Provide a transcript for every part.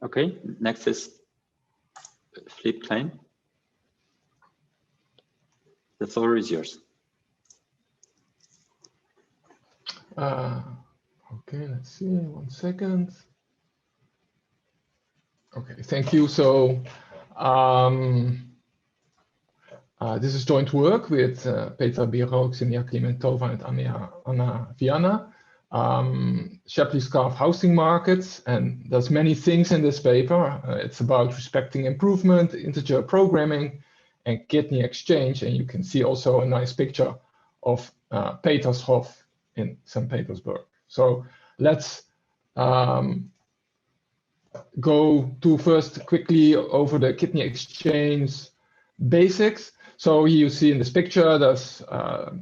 Okay, next is Philippe Klijn. The floor is yours. Okay, let's see, 1 second. Okay, thank you. So this is joint work with Peter Biro, Xenia Klementova, and Anna Viana. Shapley-Scarf housing markets, and there's many things in this paper. It's about respecting improvement, integer programming, and kidney exchange. And you can see also a nice picture of Petershof in St. Petersburg. So let's go to first quickly over the kidney exchange basics. So here you see in this picture, there's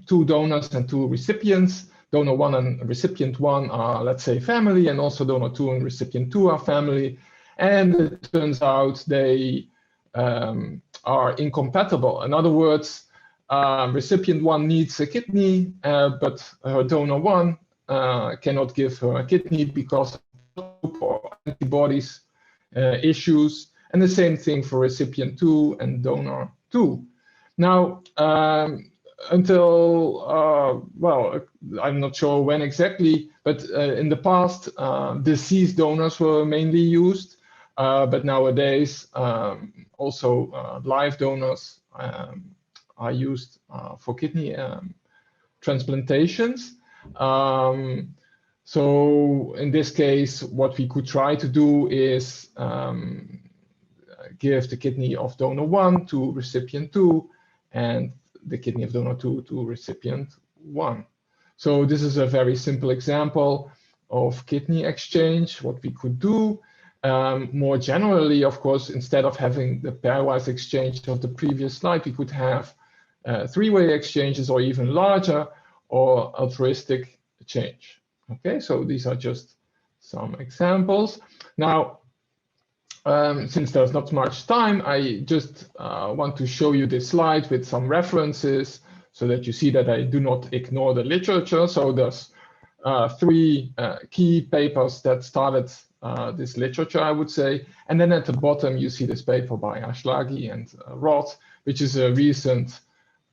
2 donors and 2 recipients. Donor 1 and recipient 1 are, let's say, family, and also donor 2 and recipient 2 are family. And it turns out they are incompatible. In other words, recipient 1 needs a kidney, but donor 1 cannot give her a kidney because of antibodies issues. And the same thing for recipient 2 and donor 2. Now, until, well, I'm not sure when exactly, but in the past, deceased donors were mainly used. But nowadays, also live donors are used for kidney transplantations. So in this case, what we could try to do is give the kidney of donor 1 to recipient 2, and the kidney of donor 2 to recipient 1. So this is a very simple example of kidney exchange, what we could do. More generally, of course, instead of having the pairwise exchange of the previous slide, we could have 3-way exchanges or even larger, or altruistic change. Okay, so these are just some examples. Now, since there's not much time, I just want to show you this slide with some references so that you see that I do not ignore the literature. So there's 3 key papers that started this literature, I would say. And then at the bottom, you see this paper by Ashlagi and Roth, which is a recent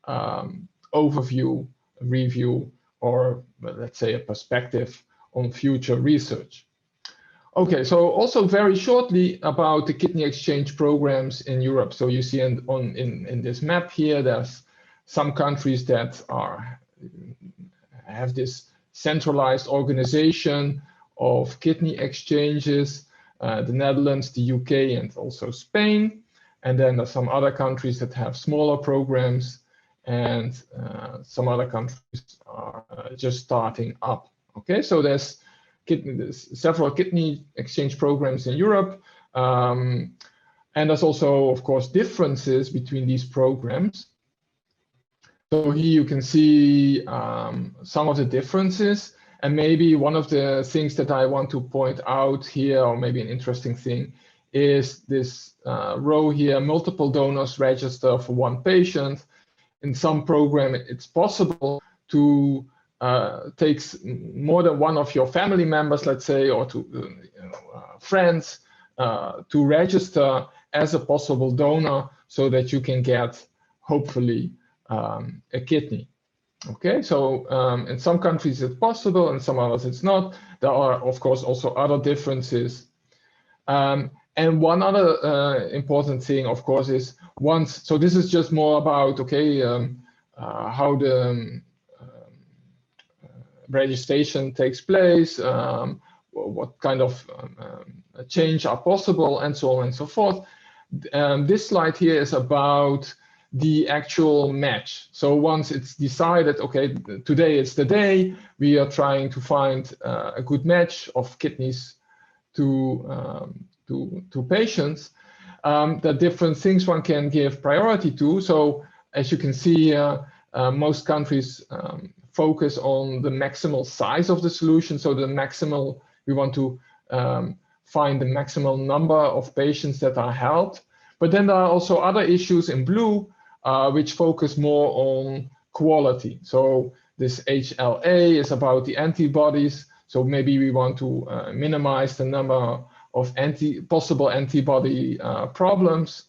overview, review, or let's say a perspective on future research. Okay, so also very shortly about the kidney exchange programs in Europe. So you see in this map here, there's some countries that have this centralized organization of kidney exchanges, the Netherlands, the UK, and also Spain. And then there's some other countries that have smaller programs, and some other countries are just starting up. Okay, so there's several kidney exchange programs in Europe. And there's also, of course, differences between these programs. So here you can see some of the differences. And maybe one of the things that I want to point out here, or maybe an interesting thing, is this row here: multiple donors register for 1 patient. In some program, it's possible to take more than 1 of your family members, let's say, or to friends to register as a possible donor so that you can get, hopefully, a kidney. Okay, so in some countries it's possible, in some others it's not. There are, of course, also other differences. And one other important thing, of course, is so this is just more about, okay, how the registration takes place, what kind of change are possible, and so on and so forth. This slide here is about the actual match. So once it's decided, okay, today is the day, we are trying to find a good match of kidneys to patients. There are different things one can give priority to. So as you can see here, most countries focus on the maximal size of the solution. So the maximal, we want to find the maximal number of patients that are helped. But then there are also other issues in blue, which focus more on quality. So this HLA is about the antibodies. So maybe we want to minimize the number of possible antibody problems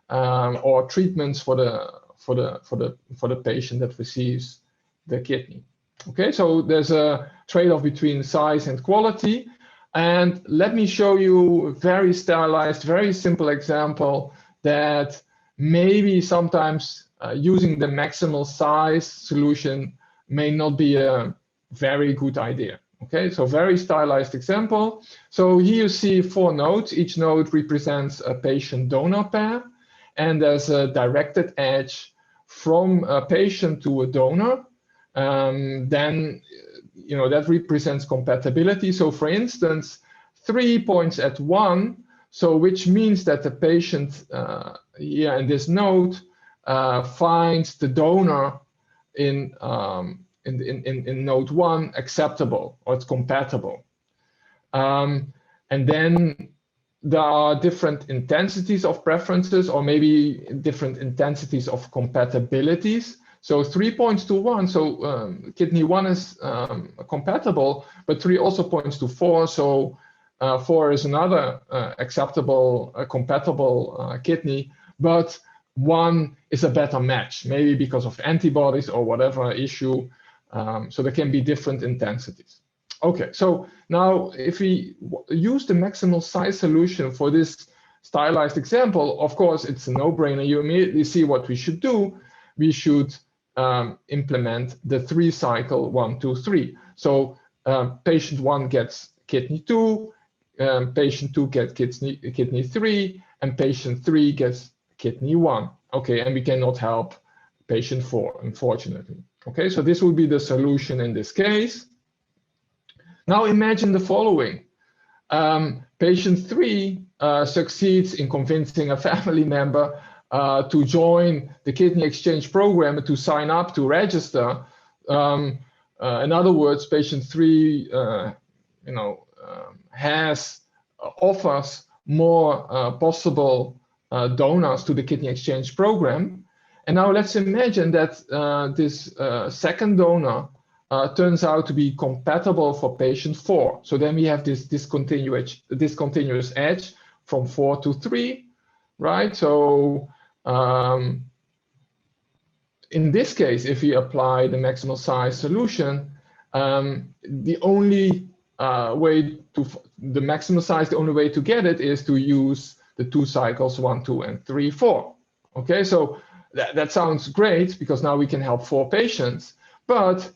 or treatments for the patient that receives the kidney. Okay, so there's a trade-off between size and quality. And let me show you a very sterilized, very simple example that maybe sometimes using the maximal size solution may not be a very good idea. Okay, so very stylized example. So here you see 4 nodes. Each node represents a patient-donor pair, and there's a directed edge from a patient to a donor. Then, you know, that represents compatibility. So for instance, 3 points at 1, so which means that the patient here in this node finds the donor in node 1 acceptable, or it's compatible. And then there are different intensities of preferences, or maybe different intensities of compatibilities. So 3 points to 1, so kidney 1 is compatible, but 3 also points to 4, so 4 is another acceptable, compatible kidney, but 1 is a better match, maybe because of antibodies or whatever issue. So there can be different intensities. Okay, so now if we use the maximal size solution for this stylized example, of course, it's a no-brainer. You immediately see what we should do. We should implement the 3-cycle 1, 2, 3. So patient 1 gets kidney 2, patient 2 gets kidney 3, and patient 3 gets kidney 1. Okay, and we cannot help patient 4, unfortunately. Okay, so this would be the solution in this case. Now imagine the following. Patient 3 succeeds in convincing a family member to join the kidney exchange program, to sign up, to register. In other words, patient 3 offers more possible donors to the kidney exchange program. And now let's imagine that this second donor turns out to be compatible for patient 4. So then we have this discontinuous edge from 4 to 3, right? So in this case, if we apply the maximal size solution, the only way to the maximal size, the only way to get it is to use the 2 cycles 1, 2, and 3, 4. Okay, so that sounds great because now we can help 4 patients, but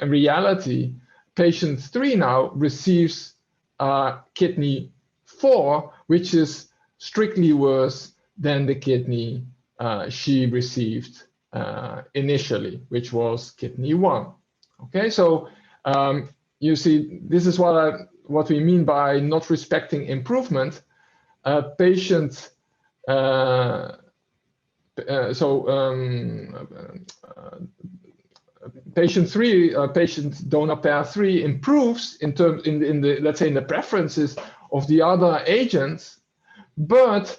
in reality, patient 3 now receives kidney 4, which is strictly worse than the kidney she received initially, which was kidney 1. Okay, so you see, this is what we mean by not respecting improvement. Patient patient 3, patient donor pair 3 improves in the let's say in the preferences of the other agents, but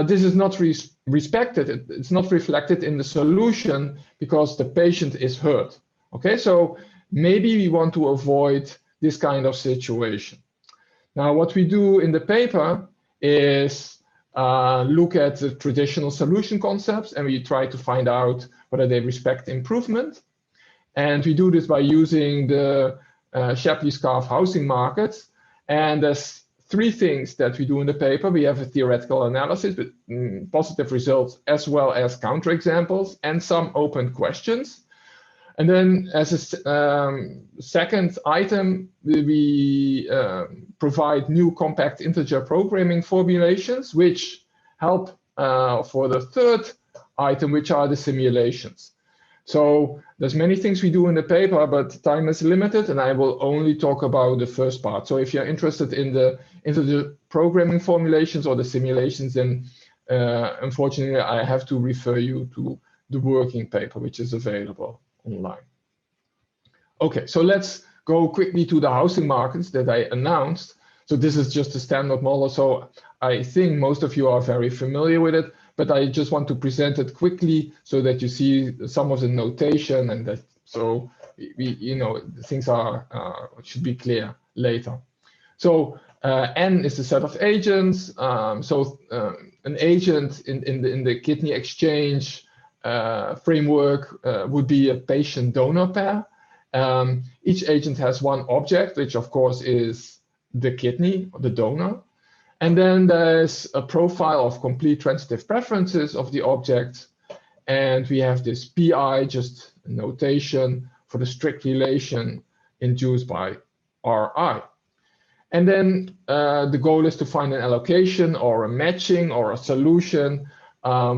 this is not respected. It's not reflected in the solution because the patient is hurt. Okay, so maybe we want to avoid this kind of situation. Now, what we do in the paper is look at the traditional solution concepts, and we try to find out whether they respect improvement. And we do this by using the Shapley-Scarf housing markets. And there's 3 things that we do in the paper. We have a theoretical analysis with positive results, as well as counterexamples and some open questions. And then as a second item, we provide new compact integer programming formulations, which help for the third item, which are the simulations. So there's many things we do in the paper, but time is limited, and I will only talk about the first part. So if you're interested in the integer programming formulations or the simulations, then unfortunately, I have to refer you to the working paper, which is available online. Okay, so let's go quickly to the housing markets that I announced. So this is just a standard model. So I think most of you are very familiar with it, but I just want to present it quickly so that you see some of the notation, and that so things are should be clear later. So N is the set of agents. An agent in the kidney exchange framework would be a patient-donor pair. Each agent has one object, which of course is the kidney, the donor. And then there's a profile of complete transitive preferences of the object. And we have this PI, just a notation for the strict relation induced by RI. And then the goal is to find an allocation or a matching or a solution,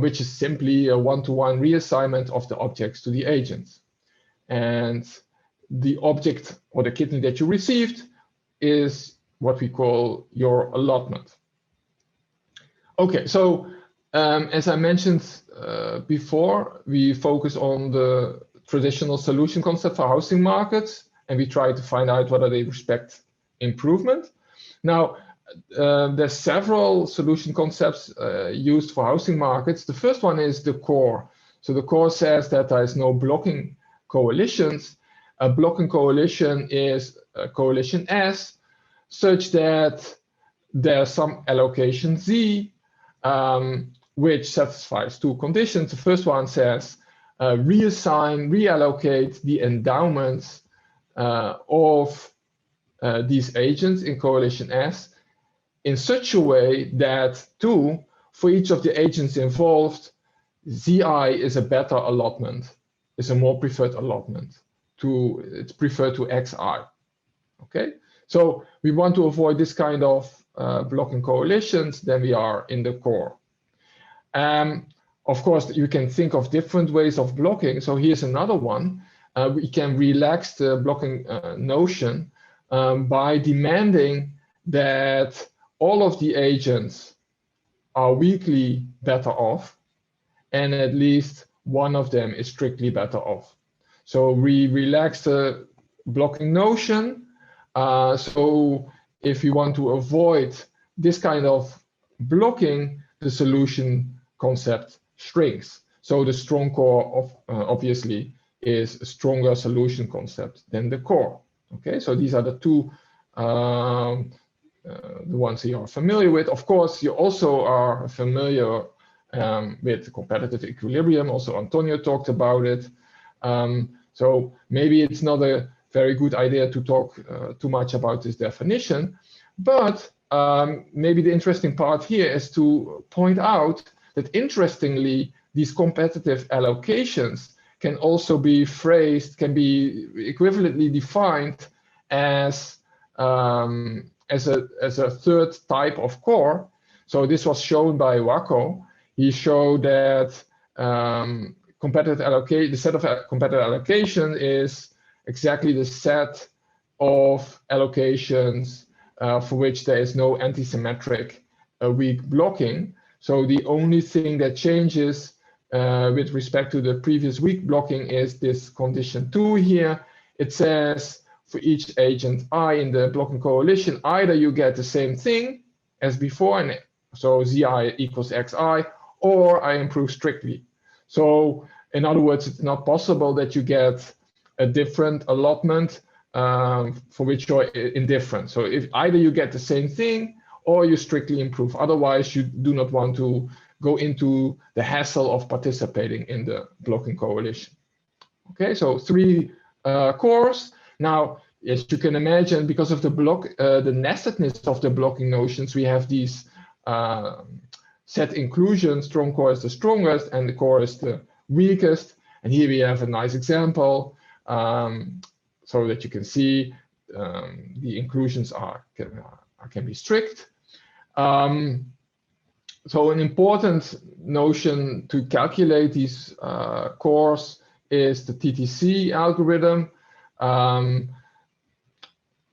which is simply a one-to-one reassignment of the objects to the agents. And the object or the kidney that you received is what we call your allotment. Okay, so as I mentioned before, we focus on the traditional solution concept for housing markets, and we try to find out whether they respect improvement. Now, there's several solution concepts used for housing markets. The first one is the core. So the core says that there is no blocking coalitions. A blocking coalition is a coalition S, such that there's some allocation Z, which satisfies two conditions. The first one says reallocate the endowments of these agents in coalition S in such a way that for each of the agents involved, ZI is a better allotment, is a more preferred allotment. It's preferred to XI. Okay, so we want to avoid this kind of blocking coalitions. Then we are in the core. Of course, you can think of different ways of blocking. So here's another one. We can relax the blocking notion by demanding that all of the agents are weakly better off, and at least one of them is strictly better off. So we relax the blocking notion. So if you want to avoid this kind of blocking, the solution concept shrinks. So the strong core obviously is a stronger solution concept than the core. Okay, so these are the two, the ones you are familiar with. Of course, you also are familiar with competitive equilibrium. Also, Antonio talked about it. So maybe it's not a very good idea to talk too much about this definition, but maybe the interesting part here is to point out that interestingly, these competitive allocations can also be phrased, can be equivalently defined as a third type of core. So this was shown by Wacko. He showed that the set of competitive allocation is exactly the set of allocations for which there is no antisymmetric weak blocking. So the only thing that changes with respect to the previous weak blocking is this condition 2 here. It says for each agent I in the blocking coalition, either you get the same thing as before, and so ZI equals XI, or I improve strictly. So in other words, it's not possible that you get a different allotment for which you're indifferent. So if either you get the same thing or you strictly improve, otherwise you do not want to go into the hassle of participating in the blocking coalition. Okay, so 3 cores. Now, as you can imagine, because of the nestedness of the blocking notions, we have these set inclusions. Strong core is the strongest and the core is the weakest. And here we have a nice example so that you can see the inclusions can be strict. So an important notion to calculate these cores is the TTC algorithm.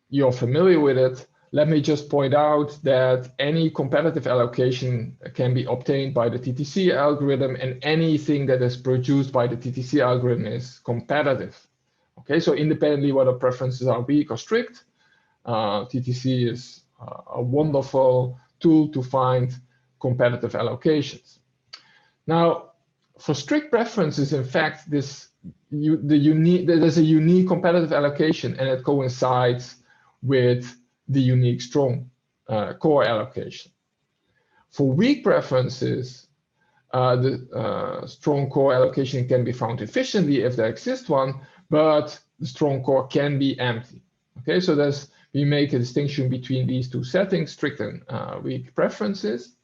You're familiar with it. Let me just point out that any competitive allocation can be obtained by the TTC algorithm, and anything that is produced by the TTC algorithm is competitive. Okay, so independently whether preferences are weak or strict, TTC is a wonderful tool to find competitive allocations. Now, for strict preferences, in fact, there's a unique competitive allocation, and it coincides with the unique strong core allocation. For weak preferences, the strong core allocation can be found efficiently if there exists one, but the strong core can be empty. Okay, so we make a distinction between these two settings, strict and weak preferences.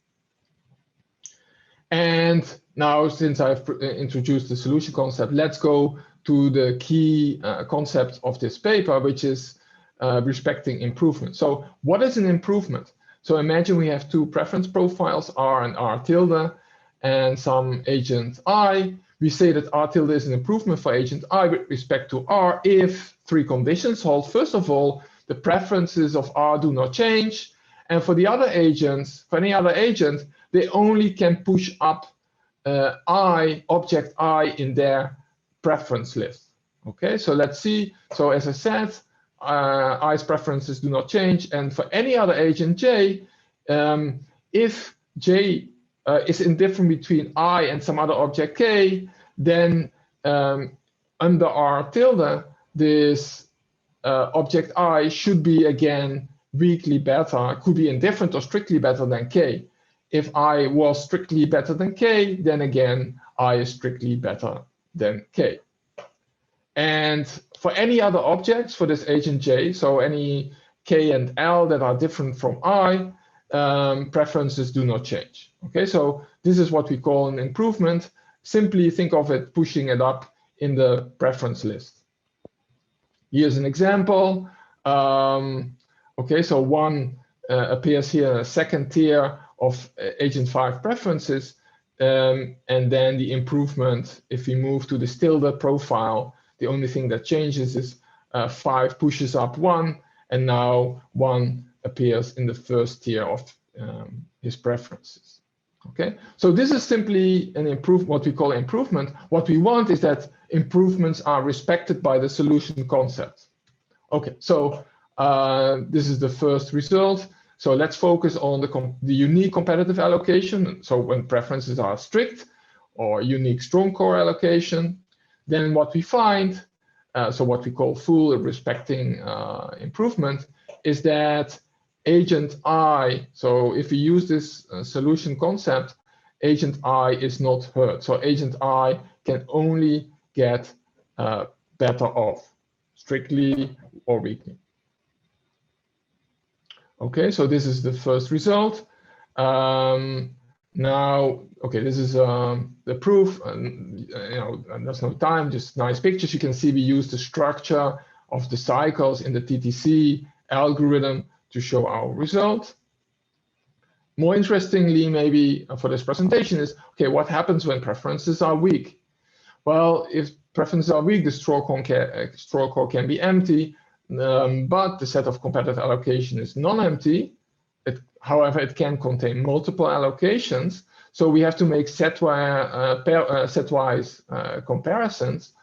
And now, since I've introduced the solution concept, let's go to the key concept of this paper, which is respecting improvement. So what is an improvement? So imagine we have two preference profiles, R and R tilde, and some agent I. We say that R tilde is an improvement for agent I with respect to R if three conditions hold. First of all, the preferences of R do not change. And for the other agents, for any other agent, they only can push up object I in their preference list. Okay, so let's see. So as I said, I's preferences do not change. And for any other agent J, if J is indifferent between I and some other object K, then under R tilde, this object I should be again weakly better, could be indifferent or strictly better than K. If I was strictly better than K, then again, I is strictly better than K. And for any other objects for this agent J, so any K and L that are different from I, preferences do not change. Okay, so this is what we call an improvement. Simply think of it pushing it up in the preference list. Here's an example. Okay, so one appears here in a second tier of agent 5 preferences. And then the improvement, if we move to the tilde profile, the only thing that changes is 5 pushes up 1, and now 1 appears in the first tier of his preferences. Okay, so this is simply an what we call improvement. What we want is that improvements are respected by the solution concept. Okay, so this is the first result. So let's focus on the unique competitive allocation. So when preferences are strict or unique strong core allocation, then what we find, so what we call full respecting improvement, is that agent I, so if we use this solution concept, agent I is not hurt. So agent I can only get better off, strictly or weakly. Okay, so this is the first result. Now, okay, this is the proof. And, there's no time, just nice pictures. You can see we use the structure of the cycles in the TTC algorithm to show our result. More interestingly, maybe for this presentation is, okay, what happens when preferences are weak? Well, if preferences are weak, the straw core can be empty, but the set of competitive allocation is non-empty. However, it can contain multiple allocations, so we have to make setwise comparisons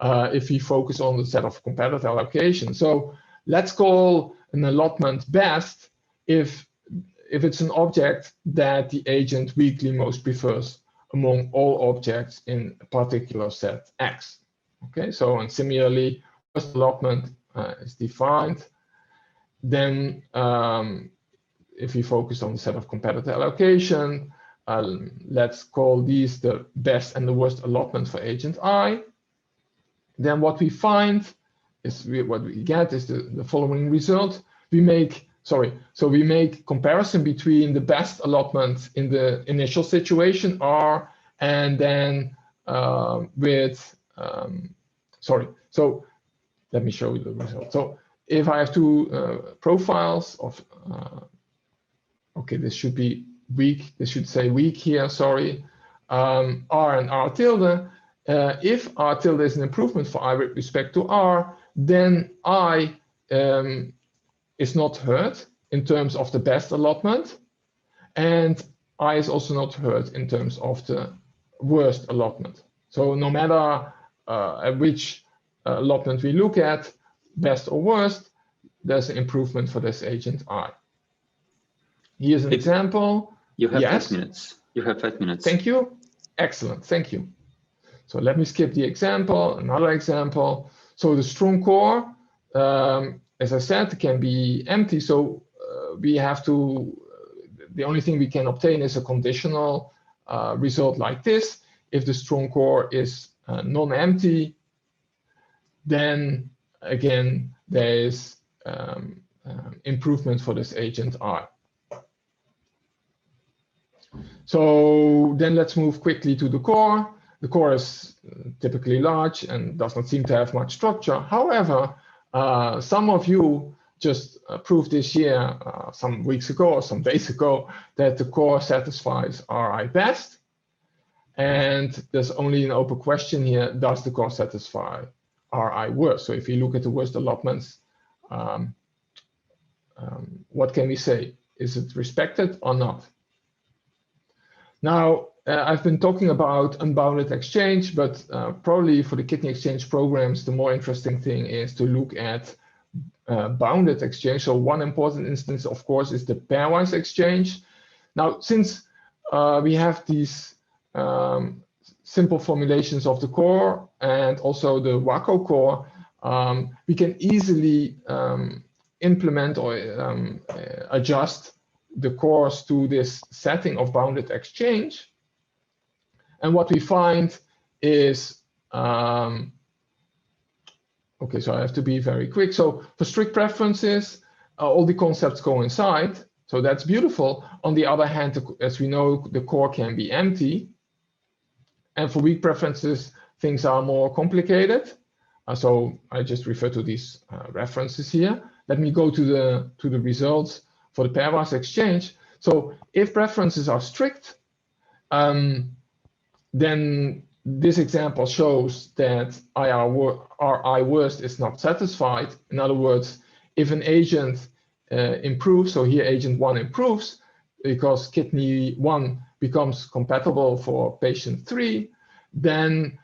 if we focus on the set of competitive allocation. So let's call an allotment best if it's an object that the agent weakly most prefers among all objects in a particular set X. Okay, so and similarly, first allotment is defined. Then if we focus on the set of competitive allocation, let's call these the best and the worst allotment for agent I. Then what we find is what we get is the following result. We make comparison between the best allotment in the initial situation R and then so let me show you the result. So if I have two profiles of okay, this should be weak. This should say weak here, sorry. R and R tilde. If R tilde is an improvement for I with respect to R, then I is not hurt in terms of the best allotment. And I is also not hurt in terms of the worst allotment. So no matter which allotment we look at, best or worst, there's an improvement for this agent I. Here's an example. You have 5 minutes. You have 5 minutes. Thank you. Excellent. Thank you. So let me skip the example. Another example. So the strong core, as I said, can be empty. So we have to, the only thing we can obtain is a conditional result like this. If the strong core is non-empty, then again, there is improvement for this agent I. So then let's move quickly to the core. The core is typically large and does not seem to have much structure. However, some of you just proved this year, some weeks ago or some days ago, that the core satisfies RI best. And there's only an open question here, does the core satisfy RI worst? So if you look at the worst allotments, what can we say? Is it respected or not? Now, I've been talking about unbounded exchange, but probably for the kidney exchange programs, the more interesting thing is to look at bounded exchange. So one important instance, of course, is the pairwise exchange. Now, since we have these simple formulations of the core and also the WACO core, we can easily implement or adjust the cores to this setting of bounded exchange. And what we find is, okay, so I have to be very quick. So for strict preferences, all the concepts coincide. So that's beautiful. On the other hand, as we know, the core can be empty. And for weak preferences, things are more complicated. So I just refer to these references here. Let me go to the results for the pairwise exchange. So if preferences are strict, then this example shows that RI worst is not satisfied. In other words, if an agent improves, so here agent 1 improves because kidney 1 becomes compatible for patient 3, then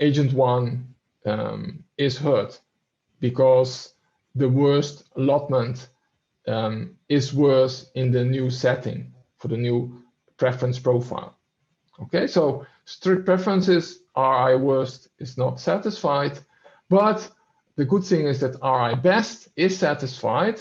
agent 1 is hurt because the worst allotment is worse in the new setting for the new preference profile. Okay, so strict preferences, RI worst is not satisfied, but the good thing is that RI best is satisfied.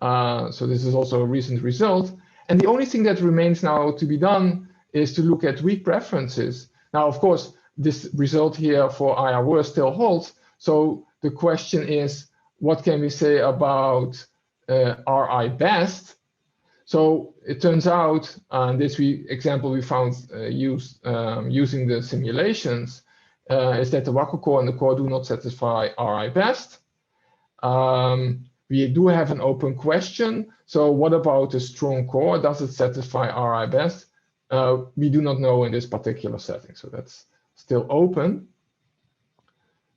So this is also a recent result. And the only thing that remains now to be done is to look at weak preferences. Now, of course, this result here for RI worst still holds. So the question is, what can we say about RI best? So it turns out, this example we found using the simulations, is that the WACO core and the core do not satisfy RI best. We do have an open question. So what about a strong core? Does it satisfy RI best? We do not know in this particular setting. So that's still open.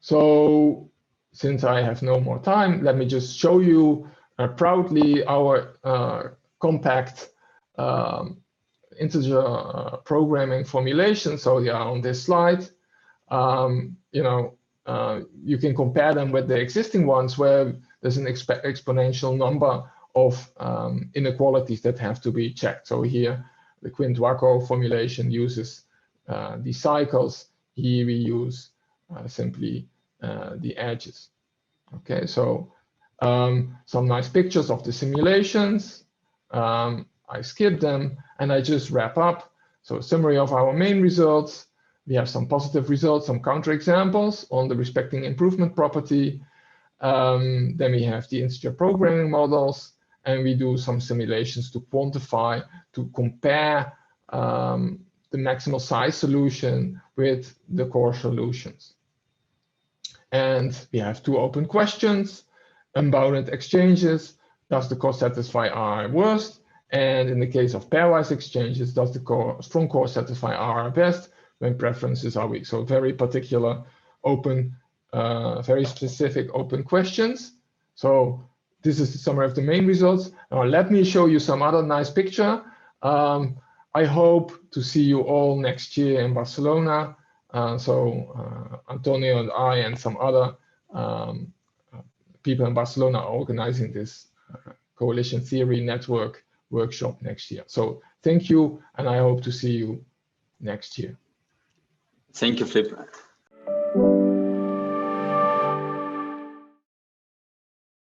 So since I have no more time, let me just show you proudly our compact integer programming formulation. So they are on this slide. You can compare them with the existing ones where there's an exponential number of inequalities that have to be checked. So here, the Quint-WACO formulation uses the cycles. Here we use simply the edges. Okay, so some nice pictures of the simulations. I skip them and I just wrap up. So a summary of our main results. We have some positive results, some counterexamples on the respecting improvement property. Then we have the integer programming models, and we do some simulations to quantify, to compare the maximal size solution with the core solutions. And we have two open questions: unbounded exchanges, does the core satisfy RI worst? And in the case of pairwise exchanges, does the strong core satisfy RI best when preferences are weak? So very particular open, very specific open questions. So this is the summary of the main results. Now let me show you some other nice picture. I hope to see you all next year in Barcelona. Antonio and I and some other people in Barcelona are organizing this Coalition Theory Network workshop next year. So thank you, and I hope to see you next year. Thank you, Flip.